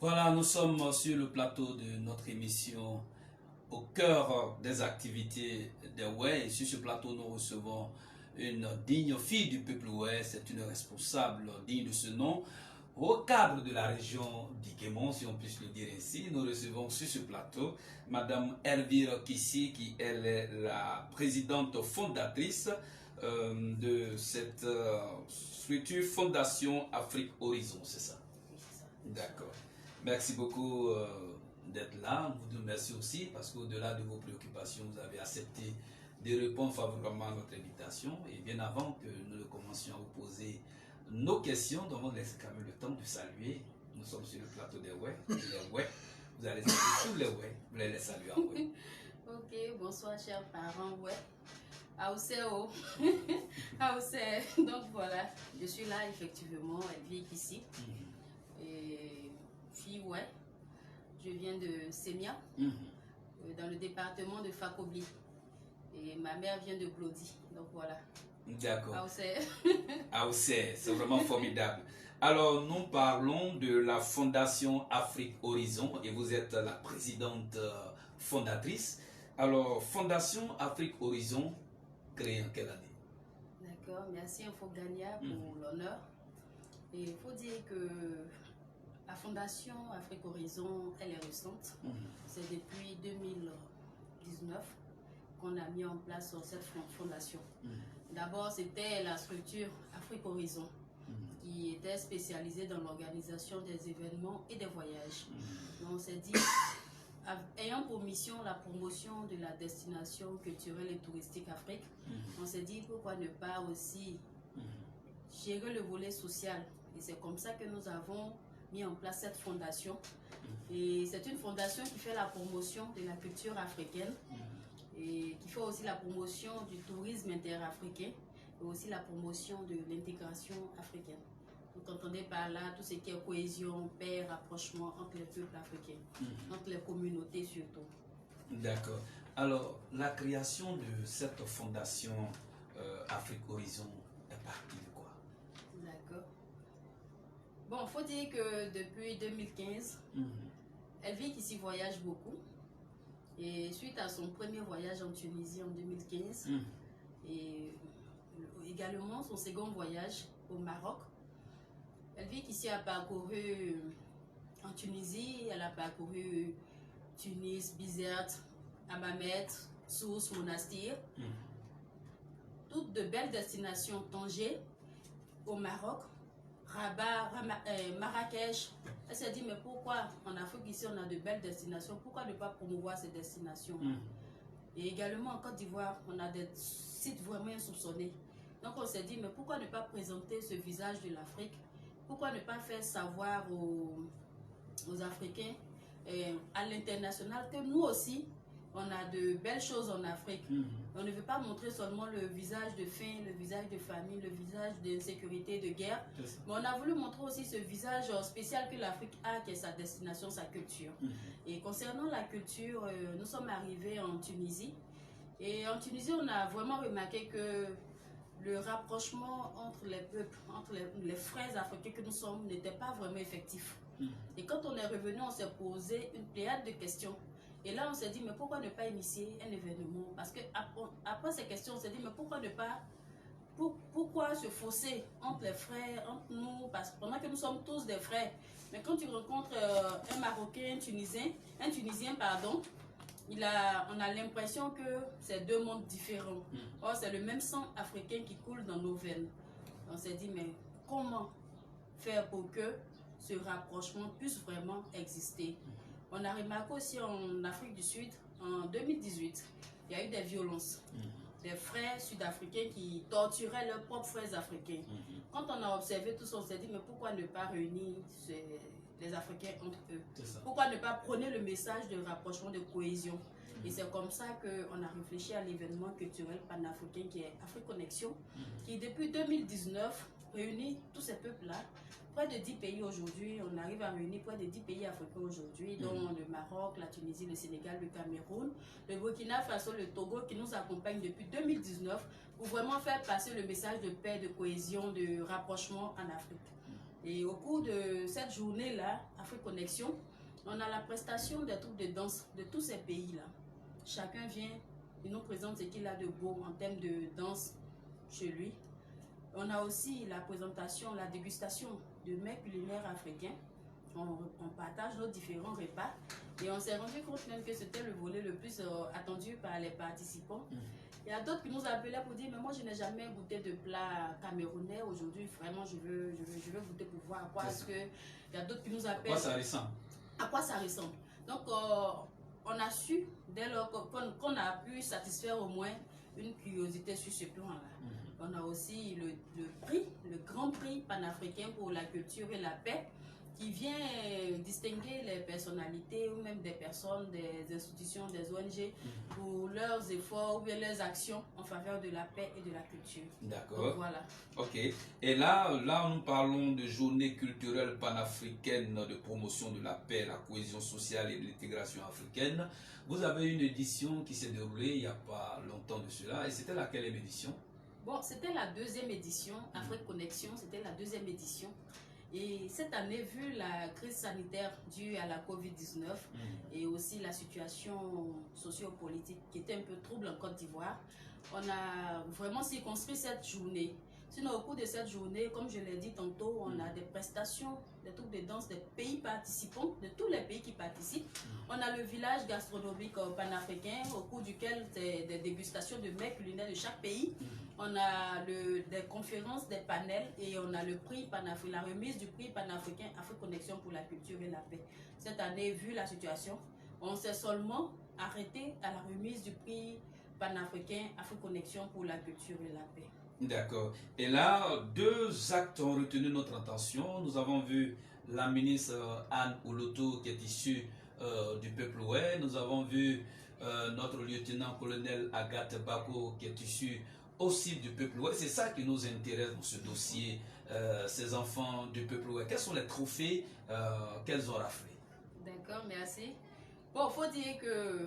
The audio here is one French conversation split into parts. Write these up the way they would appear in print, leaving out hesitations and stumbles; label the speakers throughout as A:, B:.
A: Voilà, nous sommes sur le plateau de notre émission au cœur des activités des Ouai. Et sur ce plateau, nous recevons une digne fille du peuple Ouai. C'est une responsable digne de ce nom. Au cadre de la région d'Iguémon, si on puisse le dire ainsi, nous recevons sur ce plateau Madame Elvire Kissi, qui elle est la présidente fondatrice de cette structure Fondation Afrique Horizon, c'est ça? D'accord. Merci beaucoup d'être là. Vous nous remercie aussi parce qu'au-delà de vos préoccupations, vous avez accepté de répondre favorablement à notre invitation. Et bien avant que nous ne commencions à vous poser nos questions, nous allons laisser quand même le temps de saluer. Nous sommes sur le plateau des Ouai. Les Ouai. Vous allez saluer tous les Ouai. Vous allez les saluer en Ouai.
B: Ok, bonsoir chers parents Ouai. Aousseo. Aoussé. Donc voilà, je suis là effectivement, elle vit ici. Et fille Ouai. Je viens de Semia, dans le département de Fakobli. Et ma mère vient de Blodi. Donc voilà.
A: D'accord.
B: Aoussé.
A: Aoussé, c'est vraiment formidable. Alors, nous parlons de la Fondation Afrique Horizon et vous êtes la présidente fondatrice. Alors, Fondation Afrique Horizon, créée en quelle année?
B: D'accord, merci Infogania pour l'honneur. Et il faut dire que la Fondation Afrique Horizon, elle est récente. C'est depuis 2019 qu'on a mis en place cette fondation. D'abord, c'était la structure Afrique Horizon qui était spécialisée dans l'organisation des événements et des voyages. Donc, on s'est dit, ayant pour mission la promotion de la destination culturelle et touristique Afrique, on s'est dit pourquoi ne pas aussi gérer le volet social. Et c'est comme ça que nous avons mis en place cette fondation. Et c'est une fondation qui fait la promotion de la culture africaine et qui fait aussi la promotion du tourisme interafricain et aussi la promotion de l'intégration africaine. Vous entendez par là tout ce qui est cohésion, paix, rapprochement entre les peuples africains, entre les communautés surtout.
A: D'accord. Alors, la création de cette fondation Afrique Horizon est partie de quoi?
B: D'accord. Bon, il faut dire que depuis 2015, elle vit qu'ici voyage beaucoup. Et suite à son premier voyage en Tunisie en 2015, et également son second voyage au Maroc, elle vit qu'ici a parcouru en Tunisie, elle a parcouru Tunis, Bizerte, Hammamet, Sousse, Monastir. Toutes de belles destinations. Tanger, au Maroc, Rabat, Marrakech. Elle s'est dit, mais pourquoi en Afrique ici on a de belles destinations, pourquoi ne pas promouvoir ces destinations? Et également en Côte d'Ivoire, on a des sites vraiment insoupçonnés. Donc on s'est dit, mais pourquoi ne pas présenter ce visage de l'Afrique? Pourquoi ne pas faire savoir aux Africains à l'international que nous aussi, On a de belles choses en Afrique. On ne veut pas montrer seulement le visage de faim, le visage de famine, le visage d'insécurité, de guerre. Mais on a voulu montrer aussi ce visage spécial que l'Afrique a, qui est sa destination, sa culture. Et concernant la culture, nous sommes arrivés en Tunisie. Et en Tunisie, on a vraiment remarqué que le rapprochement entre les peuples, entre les frères africains que nous sommes, n'était pas vraiment effectif. Et quand on est revenu, on s'est posé une pléiade de questions. Et là, on s'est dit, mais pourquoi ne pas initier un événement? Parce que après ces questions, on s'est dit, mais pourquoi ne pas... Pourquoi se fausser entre les frères, entre nous, parce que pendant que nous sommes tous des frères. Mais quand tu rencontres un Marocain, un Tunisien, pardon, on a l'impression que c'est deux mondes différents. Or, c'est le même sang africain qui coule dans nos veines. On s'est dit, mais comment faire pour que ce rapprochement puisse vraiment exister? On a remarqué aussi en Afrique du Sud, en 2018, il y a eu des violences. Des frères sud-africains qui torturaient leurs propres frères africains. Quand on a observé tout ça, on s'est dit, mais pourquoi ne pas réunir les Africains entre eux? Pourquoi ne pas prôner le message de rapprochement, de cohésion? Et c'est comme ça qu'on a réfléchi à l'événement culturel panafricain qui est Africonnexion, qui depuis 2019 réunit tous ces peuples-là. Près de 10 pays aujourd'hui, on arrive à réunir près de 10 pays africains aujourd'hui, dont le Maroc, la Tunisie, le Sénégal, le Cameroun, le Burkina Faso, le Togo, qui nous accompagnent depuis 2019 pour vraiment faire passer le message de paix, de cohésion, de rapprochement en Afrique. Et au cours de cette journée-là, Africonnexion, on a la prestation des troupes de danse de tous ces pays-là. Chacun vient, il nous présente ce qu'il a de beau en termes de danse chez lui. On a aussi la présentation, la dégustation de mets culinaires africains. On partage nos différents repas et on s'est rendu compte même que c'était le volet le plus attendu par les participants. Il y a d'autres qui nous appelaient pour dire, mais moi je n'ai jamais goûté de plat camerounais. Aujourd'hui, vraiment, je veux goûter pour voir à quoi est-ce que... Il y a d'autres qui nous appellent...
A: À quoi ça ressemble?
B: À quoi ça ressemble? Donc, on a su, dès lors qu'on a pu satisfaire au moins une curiosité sur ce plan-là. On a aussi le grand prix panafricain pour la culture et la paix, qui vient distinguer les personnalités ou même des personnes, des institutions, des ONG pour leurs efforts ou bien leurs actions en faveur de la paix et de la culture.
A: D'accord.
B: Voilà.
A: Ok. Et là, nous parlons de journée culturelle panafricaine de promotion de la paix, la cohésion sociale et de l'intégration africaine. Vous avez une édition qui s'est déroulée il n'y a pas longtemps de cela. Et c'était laquelle édition?
B: Bon, c'était la deuxième édition. Africonnexion, c'était la deuxième édition. Et cette année, vu la crise sanitaire due à la COVID-19 et aussi la situation socio-politique qui était un peu trouble en Côte d'Ivoire, on a vraiment circonscrit cette journée. Sinon, au cours de cette journée, comme je l'ai dit tantôt, on a des prestations, des troupes de danse des pays participants, de tous les pays qui participent. On a le village gastronomique panafricain, au cours duquel des dégustations de mets culinaires de chaque pays. On a des conférences, des panels et on a le prix panafricain, la remise du prix panafricain Africonnexion pour la culture et la paix. Cette année, vu la situation, on s'est seulement arrêté à la remise du prix panafricain Africonnexion pour la culture et la paix.
A: D'accord. Et là, deux actes ont retenu notre attention. Nous avons vu la ministre Anne Ouloto qui est issue du peuple ouai. Nous avons vu notre lieutenant-colonel Agathe Bako qui est issue aussi du peuple ouai. C'est ça qui nous intéresse dans ce dossier, ces enfants du peuple ouai. Quels sont les trophées qu'elles ont raflés? D'accord,
B: merci. Bon, il faut dire que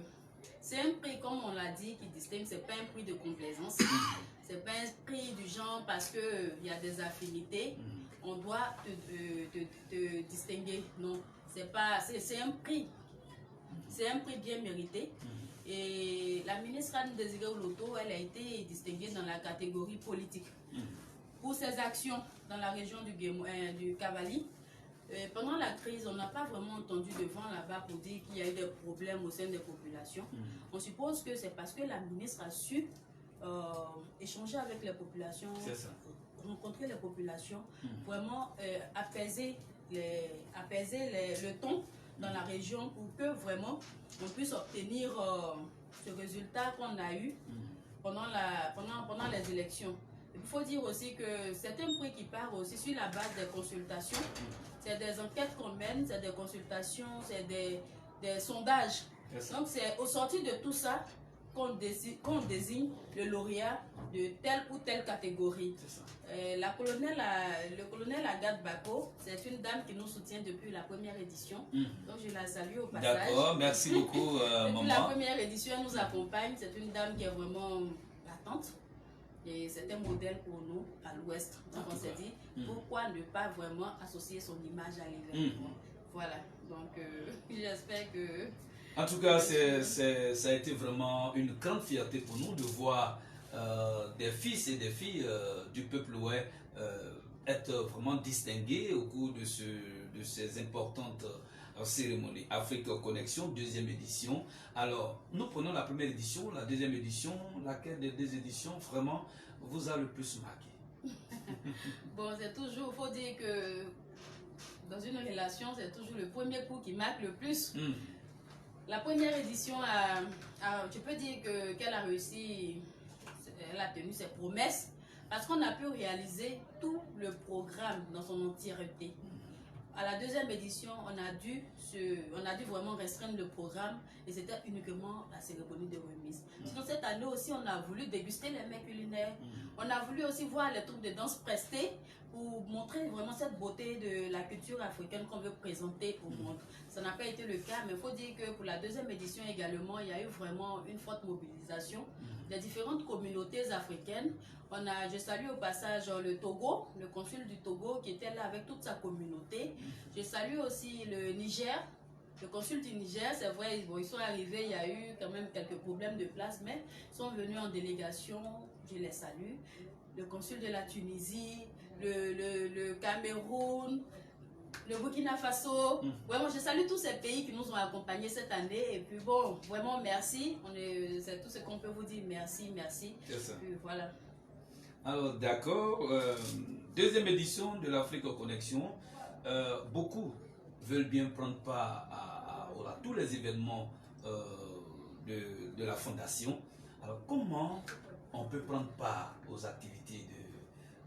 B: c'est un prix, comme on l'a dit, qui distingue. C'est pas un prix de complaisance. C'est pas un prix du genre parce qu'il y a des affinités, on doit te distinguer. Non, c'est un prix. C'est un prix bien mérité. Et la ministre Anne Désiré Ouloto, elle a été distinguée dans la catégorie politique pour ses actions dans la région du Cavali. Pendant la crise, on n'a pas vraiment entendu de vent là-bas pour dire qu'il y a eu des problèmes au sein des populations. On suppose que c'est parce que la ministre a su échanger avec les populations, rencontrer les populations, vraiment apaiser le ton dans la région pour que vraiment on puisse obtenir ce résultat qu'on a eu pendant les élections. Il faut dire aussi que c'est un prix qui part aussi sur la base des consultations. C'est des enquêtes qu'on mène, c'est des consultations, c'est des sondages Donc c'est au sortir de tout ça qu'on désigne le lauréat de telle ou telle catégorie. Le colonel Agathe Bako, c'est une dame qui nous soutient depuis la première édition. Donc je la salue au passage.
A: D'accord, merci beaucoup maman.
B: Depuis la première édition, elle nous accompagne. C'est une dame qui est vraiment battante. Et c'est un modèle pour nous à l'Ouest. Donc on s'est dit, pourquoi ne pas vraiment associer son image à l'événement. Voilà, donc j'espère que...
A: En tout cas, ça a été vraiment une grande fierté pour nous de voir des fils et des filles du peuple ouai être vraiment distingués au cours de ces importantes cérémonies. Afrique Connexion, deuxième édition. Alors, nous prenons la première édition, la deuxième édition. Laquelle des deux éditions vraiment vous a le plus marqué?
B: Bon, c'est toujours, il faut dire que dans une relation, c'est toujours le premier coup qui marque le plus. La première édition, tu peux dire qu'elle a réussi, elle a tenu ses promesses parce qu'on a pu réaliser tout le programme dans son entièreté. À la deuxième édition, on a dû vraiment restreindre le programme et c'était uniquement la cérémonie de remise. Sinon, cette année aussi, on a voulu déguster les mets culinaires. On a voulu aussi voir les troupes de danse prestés pour montrer vraiment cette beauté de la culture africaine qu'on veut présenter au monde. Ça n'a pas été le cas, mais il faut dire que pour la deuxième édition également, il y a eu vraiment une forte mobilisation des différentes communautés africaines. Je salue au passage le Togo, le consul du Togo qui était là avec toute sa communauté. Je salue aussi le Niger, le consul du Niger. C'est vrai, bon, ils sont arrivés, il y a eu quand même quelques problèmes de place, mais ils sont venus en délégation, je les salue. Le consul de la Tunisie, le Cameroun, le Burkina Faso. Vraiment, je salue tous ces pays qui nous ont accompagnés cette année. Et puis bon, vraiment merci. C'est tout ce qu'on peut vous dire. Merci, merci.
A: C'est ça.
B: Puis, voilà.
A: Alors d'accord, deuxième édition de l'Afrique Connexion. Beaucoup veulent bien prendre part à tous les événements de la fondation. Alors comment on peut prendre part aux activités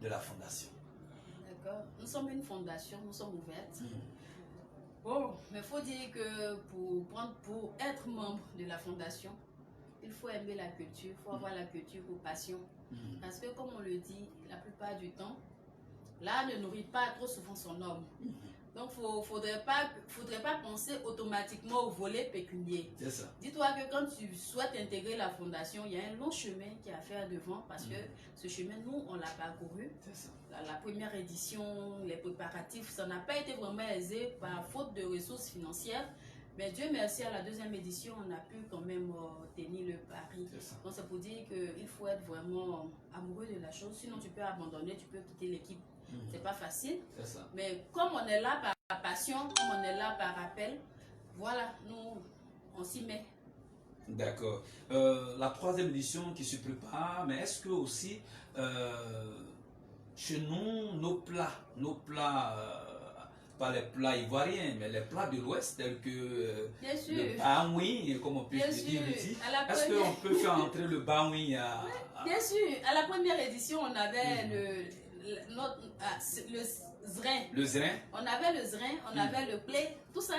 A: de la fondation?
B: D'accord. Nous sommes une fondation, nous sommes ouvertes. Bon, mais il faut dire que pour être membre de la fondation, il faut aimer la culture, il faut avoir la culture pour passion. Parce que comme on le dit, la plupart du temps, l'art ne nourrit pas trop souvent son homme. Donc, il ne faudrait pas penser automatiquement au volet pécunier.
A: C'est ça.
B: Dis-toi que quand tu souhaites intégrer la fondation, il y a un long chemin qui est à faire devant parce que ce chemin, nous, on l'a parcouru.
A: C'est ça.
B: La première édition, les préparatifs, ça n'a pas été vraiment aisé par faute de ressources financières. Mais Dieu merci, à la deuxième édition, on a pu quand même tenir le pari. Donc c'est pour dire qu'il faut être vraiment amoureux de la chose. Sinon, tu peux abandonner, tu peux quitter l'équipe. C'est pas facile.
A: Ça.
B: Mais comme on est là par passion, comme on est là par appel, voilà, nous, on s'y met.
A: D'accord. La troisième édition qui se prépare, mais est-ce que aussi chez nous, nos plats, pas les plats ivoiriens, mais les plats de l'Ouest, tels que le baoui, comme on peut le dire ici, est-ce qu'on peut faire entrer le baoui à...
B: Bien sûr, à la première édition, on avait le zrin.
A: Le zrin.
B: On avait le zrin, on avait le blé, tout ça,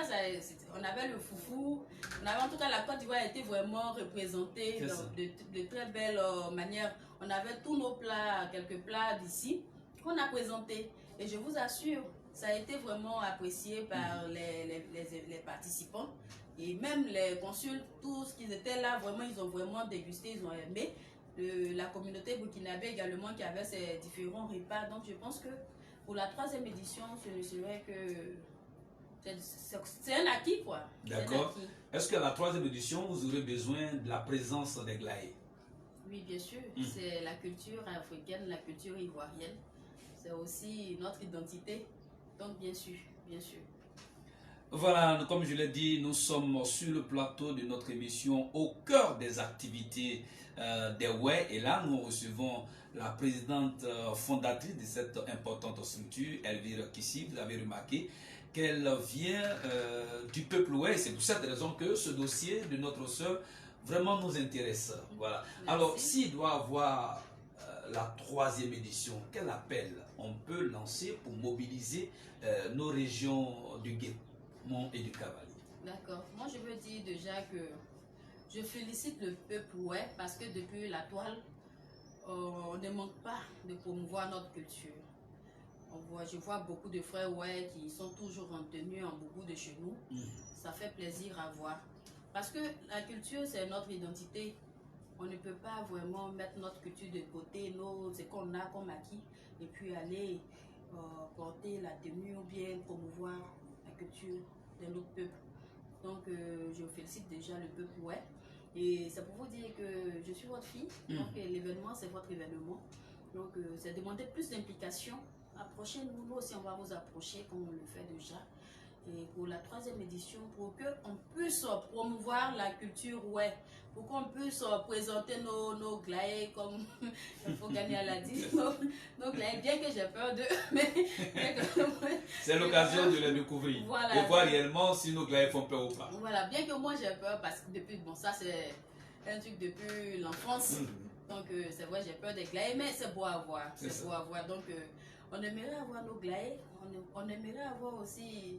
B: on avait le foufou. On avait en tout cas la Côte d'Ivoire était vraiment représentée de très belle manière. On avait tous nos plats, quelques plats d'ici qu'on a présentés. Et je vous assure, ça a été vraiment apprécié par les participants. Et même les consuls, tous qui étaient là, vraiment, ils ont vraiment dégusté, ils ont aimé. La communauté burkinabé également qui avait ses différents repas. Donc je pense que pour la troisième édition, ce serait que c'est un acquis quoi.
A: D'accord. Est-ce qu'à la troisième édition, vous aurez besoin de la présence des glaïs?
B: Oui, bien sûr. C'est la culture africaine, la culture ivoirienne. C'est aussi notre identité. Donc bien sûr, bien sûr.
A: Voilà, comme je l'ai dit, nous sommes sur le plateau de notre émission au cœur des activités des Ouai. Et là, nous recevons la présidente fondatrice de cette importante structure, Elvire Kissi. Vous avez remarqué qu'elle vient du peuple Ouai. C'est pour cette raison que ce dossier de notre sœur vraiment nous intéresse. Voilà. Alors, s'il doit avoir la troisième édition, quel appel on peut lancer pour mobiliser nos régions du Gué et du Cavalier?
B: D'accord. Moi, je veux dire déjà que je félicite le peuple, ouais, parce que depuis la toile, on ne manque pas de promouvoir notre culture. Je vois beaucoup de frères, ouais, qui sont toujours en tenue, en boubou de chez nous. Ça fait plaisir à voir. Parce que la culture, c'est notre identité. On ne peut pas vraiment mettre notre culture de côté, ce qu'on a comme acquis, et puis aller porter la tenue ou bien promouvoir la culture de notre peuple. Donc, je félicite déjà le peuple, ouais. Et c'est pour vous dire que je suis votre fille, donc l'événement, c'est votre événement. Donc, c'est demander plus d'implication. Approchez-nous, nous aussi, on va vous approcher comme on le fait déjà. Et pour la 3e édition, pour qu'on puisse promouvoir la culture, ouais, pour qu'on puisse présenter nos glaïs comme il faut gagner à la dit, nos glaïs, bien que j'ai peur d'eux, mais
A: c'est l'occasion de les découvrir,
B: voilà,
A: de voir réellement si nos glaïs font peur ou pas.
B: Voilà, bien que moi j'ai peur parce que depuis, bon, ça c'est un truc depuis l'enfance, donc c'est vrai, j'ai peur des glaïs, mais c'est beau à voir, c'est beau à voir, donc on aimerait avoir nos glaïs, on aimerait avoir aussi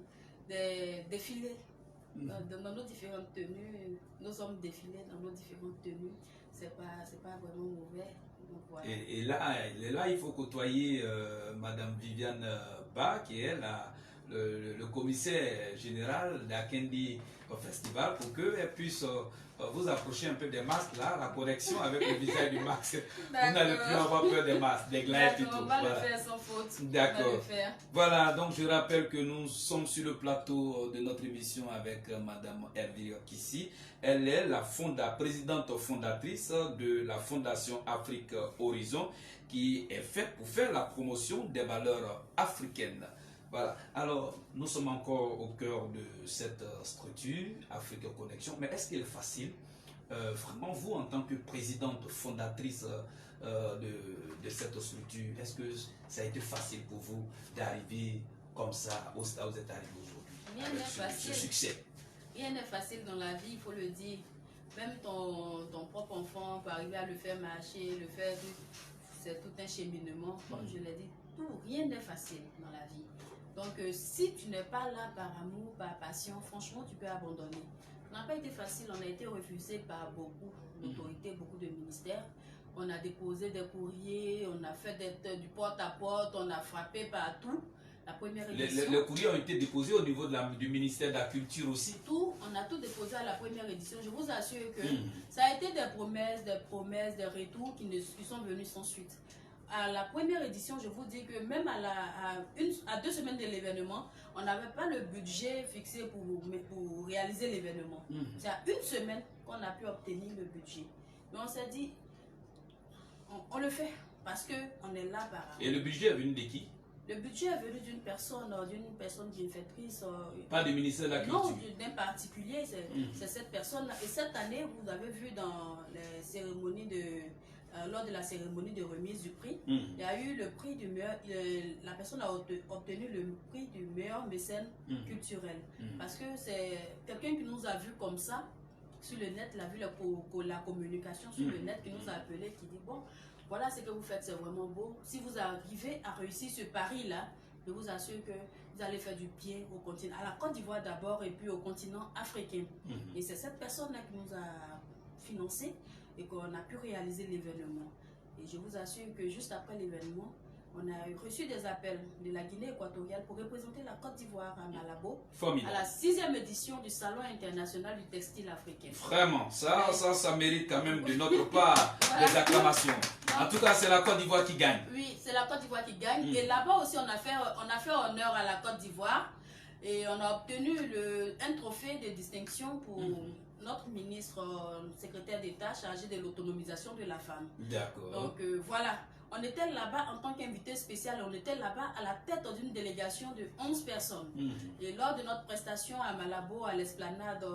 B: des défilés dans nos différentes tenues, nos hommes défilés dans nos différentes tenues, c'est pas vraiment mauvais. Donc, voilà.
A: Et là, il faut côtoyer Madame Viviane Ba, qui est le commissaire général d'Akendi au festival, pour qu'elle puisse vous approcher un peu des masques, là, la correction avec le visage du masque. Vous n'allez plus avoir peur des masques, des glaces plutôt.
B: On va le faire sans faute.
A: D'accord. Voilà, donc je rappelle que nous sommes sur le plateau de notre émission avec Madame Hervire Kissi. Elle est la présidente fondatrice de la Fondation Afrique Horizon, qui est faite pour faire la promotion des valeurs africaines. Voilà, alors nous sommes encore au cœur de cette structure, Afrique Connexion, mais est-ce qu'il est facile, vraiment vous en tant que présidente fondatrice de cette structure, est-ce que ça a été facile pour vous d'arriver comme ça où vous êtes arrivé aujourd'hui?
B: Rien n'est facile.
A: Ce succès.
B: Rien n'est facile dans la vie, il faut le dire. Même ton propre enfant peut arriver à le faire marcher, c'est tout un cheminement, comme je l'ai dit. Rien n'est facile dans la vie. Donc, si tu n'es pas là par amour, par passion, franchement, tu peux abandonner. Ça n'a pas été facile, on a été refusé par beaucoup d'autorités, beaucoup de ministères. On a déposé des courriers, on a fait du porte-à-porte, on a frappé partout. La première édition.
A: Les courriers ont été déposés au niveau du ministère de la Culture aussi.
B: On a tout déposé à la première édition. Je vous assure que ça a été des promesses, des retours qui sont venus sans suite. À la première édition, je vous dis que même à 2 semaines de l'événement, on n'avait pas le budget fixé pour réaliser l'événement. C'est à 1 semaine qu'on a pu obtenir le budget. Mais on s'est dit, on le fait parce qu'on est là par...
A: Et le budget est venu de qui?
B: Le budget est venu d'une personne bienfaitrice.
A: Pas du ministère de la Culture?
B: Non, d'un particulier, c'est cette personne-là. Et cette année, vous avez vu dans les cérémonies lors de la cérémonie de remise du prix, il y a eu le prix du meilleur, la personne a obtenu le prix du meilleur mécène culturel. Parce que c'est quelqu'un qui nous a vu comme ça, sur le net, il a vu la communication sur le net, qui nous a appelé, qui dit, bon, voilà ce que vous faites, c'est vraiment beau. Si vous arrivez à réussir ce pari-là, je vous assure que vous allez faire du bien au continent, à la Côte d'Ivoire d'abord et puis au continent africain. Et c'est cette personne-là qui nous a financé et qu'on a pu réaliser l'événement. Et je vous assure que juste après l'événement, on a reçu des appels de la Guinée équatoriale pour représenter la Côte d'Ivoire à Malabo.
A: Formidable.
B: À la 6e édition du Salon international du textile africain.
A: Vraiment, ça mérite quand même de notre part des acclamations. En tout cas, c'est la Côte d'Ivoire qui gagne.
B: Oui, c'est la Côte d'Ivoire qui gagne. Et là-bas aussi, on a fait honneur à la Côte d'Ivoire. Et on a obtenu un trophée de distinction pour notre ministre secrétaire d'État chargé de l'autonomisation de la femme.
A: D'accord.
B: Donc voilà, on était là-bas en tant qu'invité spécial, on était là-bas à la tête d'une délégation de 11 personnes. Et lors de notre prestation à Malabo, à l'esplanade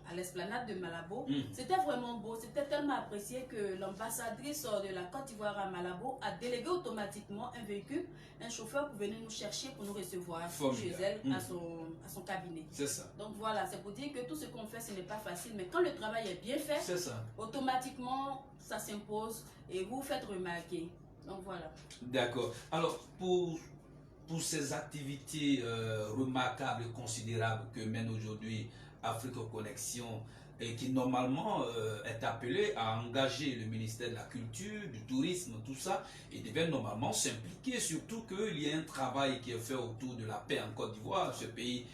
B: à l'esplanade de Malabo, c'était vraiment beau, c'était tellement apprécié que l'ambassadrice de la Côte d'Ivoire à Malabo a délégué automatiquement un véhicule, un chauffeur pour venir nous chercher, pour nous recevoir chez elle, à son cabinet.
A: C'est ça.
B: Donc voilà, c'est pour dire que tout ce qu'on fait, ce n'est pas facile, mais quand le travail est bien fait, automatiquement, ça s'impose et vous faites remarquer. Donc voilà.
A: D'accord. Alors, pour pour ces activités remarquables et considérables que mène aujourd'hui Afrique Connexion et qui normalement est appelé à engager le ministère de la Culture, du Tourisme, tout ça, et devait normalement s'impliquer, surtout qu'il y a un travail qui est fait autour de la paix en Côte d'Ivoire, ce pays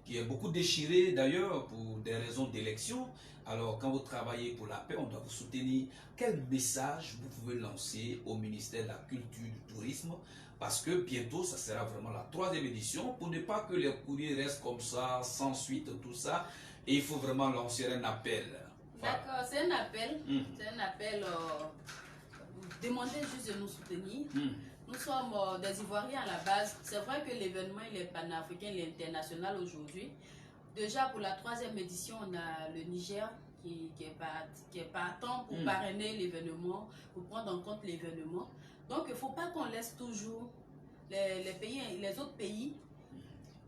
A: qui est beaucoup déchiré d'ailleurs pour des raisons d'élection. Alors quand vous travaillez pour la paix, on doit vous soutenir. Quel message vous pouvez lancer au ministère de la Culture, du Tourisme? Parce que bientôt, ça sera vraiment la 3e édition, pour ne pas que les courriers restent comme ça, sans suite, tout ça. Et il faut vraiment lancer un appel.
B: Voilà. D'accord, c'est un appel. C'est un appel. Demandez juste de nous soutenir. Nous sommes des Ivoiriens à la base. C'est vrai que l'événement il est panafricain, il est international aujourd'hui. Déjà pour la 3e édition, on a le Niger qui est partant pour parrainer l'événement, pour prendre en compte l'événement. Donc il ne faut pas qu'on laisse toujours les autres pays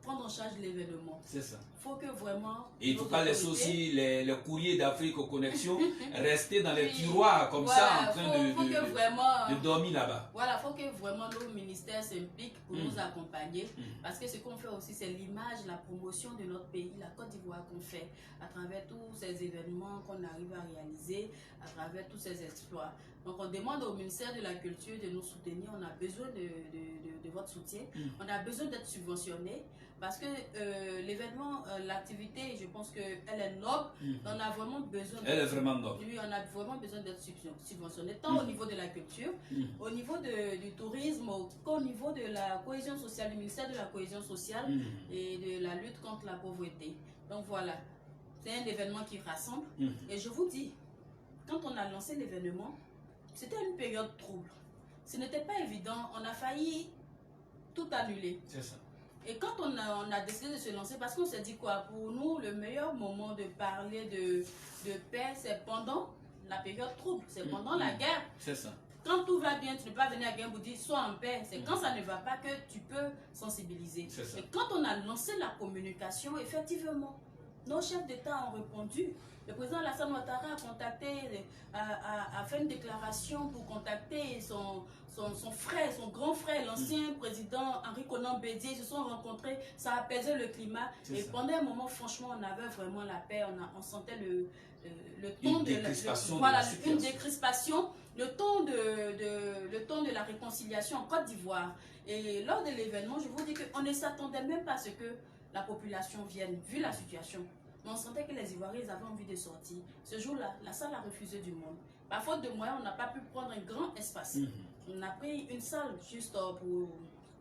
B: prendre en charge l'événement. C'est ça. Il faut que vraiment...
A: Et il ne faut pas laisser aussi les courriers d'Afrique Connexion rester dans les tiroirs comme ça, en train de dormir là-bas.
B: Voilà, il faut que vraiment nos ministères s'impliquent pour nous accompagner. Parce que ce qu'on fait aussi, c'est l'image, la promotion de notre pays, la Côte d'Ivoire qu'on fait, à travers tous ces événements qu'on arrive à réaliser, à travers tous ces exploits. Donc on demande au ministère de la Culture de nous soutenir. On a besoin de votre soutien. On a besoin d'être subventionné. Parce que l'événement, l'activité, je pense qu'elle est noble. On a vraiment besoin.
A: Elle est vraiment noble.
B: Oui, on a vraiment besoin d'être subventionné, tant au niveau de la culture, au niveau du tourisme, qu'au niveau de la cohésion sociale, du ministère de la cohésion sociale et de la lutte contre la pauvreté. Donc voilà, c'est un événement qui rassemble. Et je vous dis, quand on a lancé l'événement, c'était une période trouble. Ce n'était pas évident. On a failli tout annuler.
A: C'est ça.
B: Et quand on a décidé de se lancer, parce qu'on s'est dit quoi, pour nous, le meilleur moment de parler de paix, c'est pendant la période trouble, c'est pendant la guerre.
A: C'est ça.
B: Quand tout va bien, tu ne peux pas venir à Guinée dire sois en paix. C'est quand ça ne va pas que tu peux sensibiliser. Et quand on a lancé la communication, effectivement, nos chefs d'État ont répondu. Le président Alassane Ouattara a contacté, a fait une déclaration pour contacter son frère, son grand frère, l'ancien président Henri Konan Bédié. Ils se sont rencontrés, ça a apaisé le climat. Et pendant un moment, franchement, on avait vraiment la paix. On sentait le ton de une décrispation, le ton de la réconciliation en Côte d'Ivoire. Et lors de l'événement, je vous dis qu'on ne s'attendait même pas à ce que la population vienne, vu la situation. Mais on sentait que les Ivoiriens avaient envie de sortir. Ce jour-là, la salle a refusé du monde. Par faute de moyens, on n'a pas pu prendre un grand espace. On a pris une salle juste pour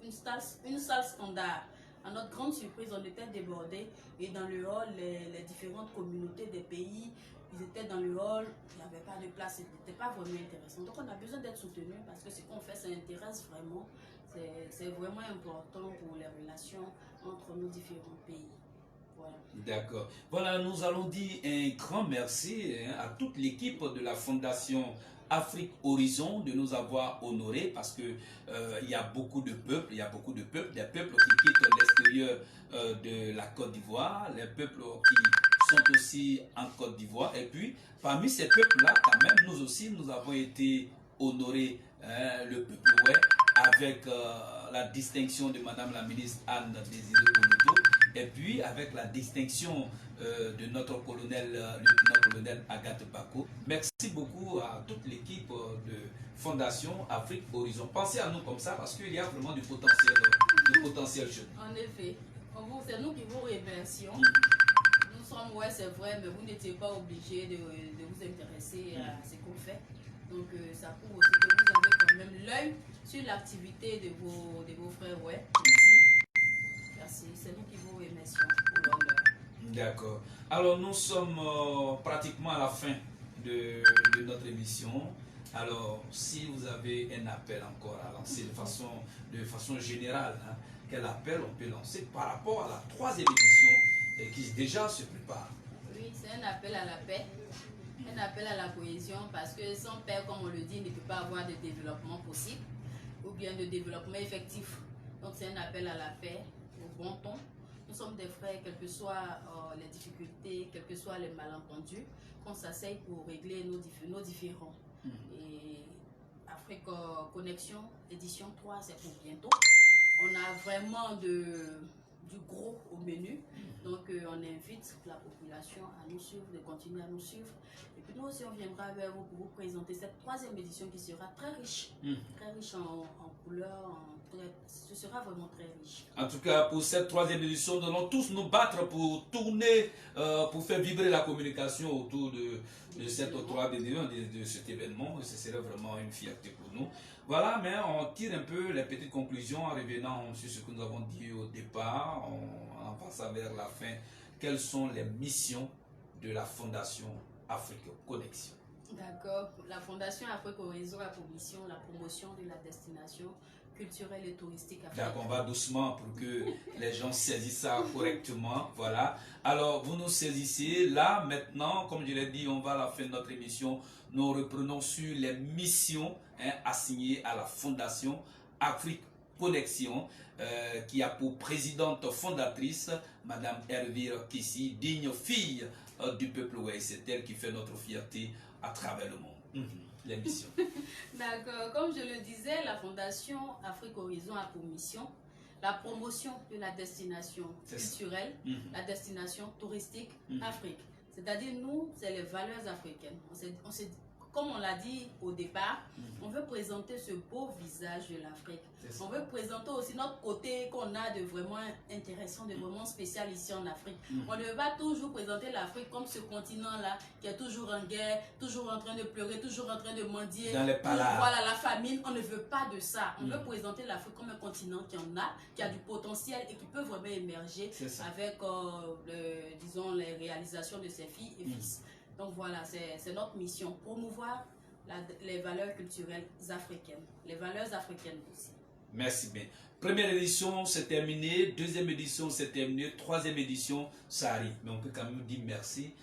B: une salle standard. À notre grande surprise, on était débordés. Et dans le hall, les différentes communautés des pays, ils étaient dans le hall. Il n'y avait pas de place. Ce n'était pas vraiment intéressant. Donc on a besoin d'être soutenus parce que ce qu'on fait, ça intéresse vraiment. C'est vraiment important pour les relations entre nos différents pays. Voilà.
A: D'accord. Voilà, nous allons dire un grand merci à toute l'équipe de la Fondation Afrique Horizon de nous avoir honorés parce que il y a beaucoup de peuples, des peuples qui quittent l'extérieur de la Côte d'Ivoire, les peuples qui sont aussi en Côte d'Ivoire. Et puis, parmi ces peuples-là, quand même, nous aussi, nous avons été honorés, le peuple ouai, avec la distinction de Madame la ministre Anne Désiré Olodo, et puis avec la distinction de notre lieutenant-colonel Agathe Bako. Merci beaucoup à toute l'équipe de Fondation Afrique Horizon. Pensez à nous comme ça parce qu'il y a vraiment du potentiel jeune.
B: En effet, c'est nous qui vous remercions. Nous sommes, ouais, c'est vrai, mais vous n'étiez pas obligés de vous intéresser à ce qu'on fait. Donc ça prouve aussi que vous avez quand même l'œil sur l'activité de vos frères. Ouais. Merci. C'est nous qui vous remercions pour l'honneur.
A: D'accord. Alors nous sommes pratiquement à la fin de notre émission. Alors si vous avez un appel encore à lancer de façon générale, hein, quel appel on peut lancer par rapport à la 3e édition qui déjà se prépare?
B: Oui, c'est un appel à la paix. Un appel à la cohésion parce que sans paix, comme on le dit, il ne peut pas avoir de développement possible ou bien de développement effectif. Donc c'est un appel à la paix, au bon ton. Nous sommes des frères, quelles que soient les difficultés, quels que soient les malentendus, qu'on s'asseye pour régler nos différends. Et Afrique Connexion, édition 3, c'est pour bientôt. on a vraiment du gros au menu. Donc on invite la population à nous suivre, de continuer à nous suivre. Et puis nous aussi on viendra vers vous pour vous présenter cette troisième édition qui sera très riche en couleurs, ce sera vraiment très riche.
A: En tout cas, pour cette troisième édition, nous allons tous nous battre pour tourner, pour faire vibrer la communication autour de cette troisième édition, de cet événement. Et ce serait vraiment une fierté pour nous. Voilà, mais on tire un peu les petites conclusions en revenant sur ce que nous avons dit au départ, en passant vers la fin. Quelles sont les missions de la Fondation Afrique Connexion?
B: D'accord. La Fondation Afrique Horizon a pour mission la promotion de la destination culturelle et touristique africaine.
A: D'accord, on va doucement pour que les gens saisissent ça correctement. Voilà. Alors, vous nous saisissez. Là, maintenant, comme je l'ai dit, on va à la fin de notre émission. Nous reprenons sur les missions assignées à la Fondation Afrique Connexion, qui a pour présidente fondatrice Madame Elvire Kissi, digne fille du peuple ouai. C'est elle qui fait notre fierté à travers le monde. Les missions.
B: D'accord. Comme je le disais, la Fondation Afrique Horizon a pour mission la promotion de la destination culturelle, la destination touristique Afrique. C'est-à-dire, nous, c'est les valeurs africaines. Comme on l'a dit au départ, on veut présenter ce beau visage de l'Afrique. On veut présenter aussi notre côté qu'on a de vraiment intéressant, de vraiment spécial ici en Afrique. On ne veut pas toujours présenter l'Afrique comme ce continent-là qui est toujours en guerre, toujours en train de pleurer, toujours en train de mendier.
A: Dans les palas.
B: Voilà, la famine. On ne veut pas de ça. On veut présenter l'Afrique comme un continent qui a du potentiel et qui peut vraiment émerger avec, disons, les réalisations de ses filles et fils. Donc voilà, c'est notre mission, promouvoir les valeurs culturelles africaines, les valeurs africaines aussi.
A: Merci bien. Première édition, c'est terminé. Deuxième édition, c'est terminé. Troisième édition, ça arrive. Mais on peut quand même dire merci.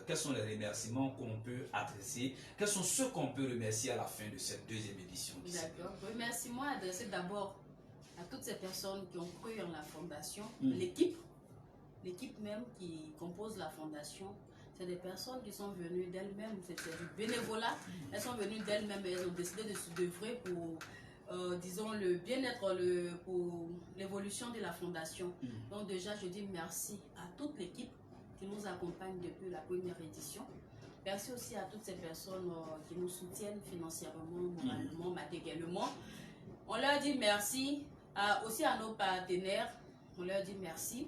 A: Quels sont les remerciements qu'on peut adresser? Quels sont ceux qu'on peut remercier à la fin de cette deuxième édition?
B: D'accord. Remerciements adressés d'abord à toutes ces personnes qui ont cru en la fondation, l'équipe même qui compose la fondation. C'est des personnes qui sont venues d'elles-mêmes, c'est du bénévolat. Elles sont venues d'elles-mêmes et elles ont décidé de se d'œuvrer pour, disons, le bien-être, pour l'évolution de la fondation. Donc déjà, je dis merci à toute l'équipe qui nous accompagne depuis la première édition. Merci aussi à toutes ces personnes qui nous soutiennent financièrement, moralement, matériellement. On leur dit merci. Aussi à nos partenaires, on leur dit merci.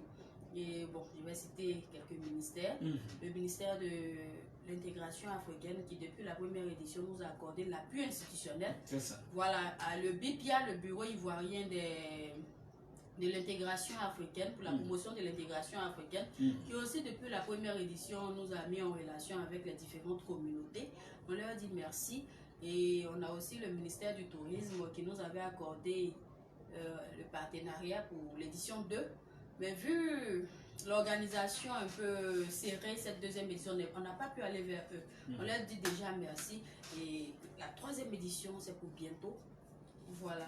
B: Et bon, je vais citer quelques ministères. Le ministère de l'intégration africaine qui, depuis la première édition, nous a accordé l'appui institutionnel.
A: C'est ça.
B: Voilà, le BIPIA, le Bureau ivoirien de l'intégration africaine, pour la promotion de l'intégration africaine, qui aussi, depuis la première édition, nous a mis en relation avec les différentes communautés. On leur dit merci. Et on a aussi le ministère du Tourisme qui nous avait accordé le partenariat pour l'édition 2. Mais vu l'organisation un peu serrée, cette deuxième édition, on n'a pas pu aller vers eux. On leur dit déjà merci. Et la troisième édition, c'est pour bientôt. Voilà,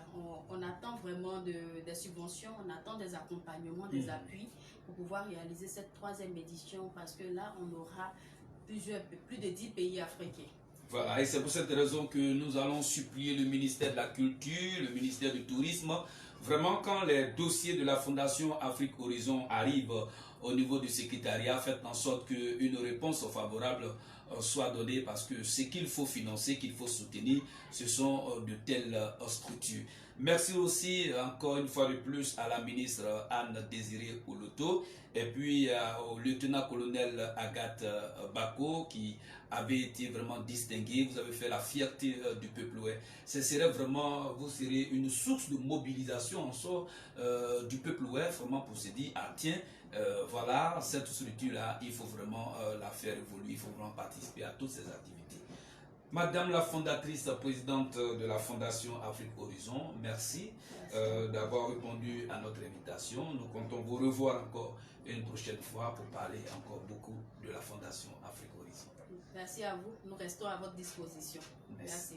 B: on attend vraiment des subventions, on attend des accompagnements, des appuis pour pouvoir réaliser cette troisième édition parce que là, on aura plus de 10 pays africains.
A: Voilà, et c'est pour cette raison que nous allons supplier le ministère de la Culture, le ministère du Tourisme. Vraiment, quand les dossiers de la Fondation Afrique Horizon arrivent au niveau du secrétariat, faites en sorte qu'une réponse favorable soit donnée parce que ce qu'il faut financer, qu'il faut soutenir, ce sont de telles structures. Merci aussi encore une fois de plus à la ministre Anne-Désirée Oloto et puis au lieutenant-colonel Agathe Bako qui avait été vraiment distingué. Vous avez fait la fierté du peuple ouai. Ce serait vraiment, vous serez une source de mobilisation en sort du peuple ouai, vraiment pour se dire, ah tiens, voilà, cette structure-là, il faut vraiment la faire évoluer, il faut vraiment participer à toutes ces activités. Madame la fondatrice, présidente de la Fondation Afrique Horizon, merci d'avoir répondu à notre invitation. Nous comptons vous revoir encore une prochaine fois pour parler encore beaucoup de la Fondation Afrique Horizon.
B: Merci à vous, nous restons à votre disposition. Merci.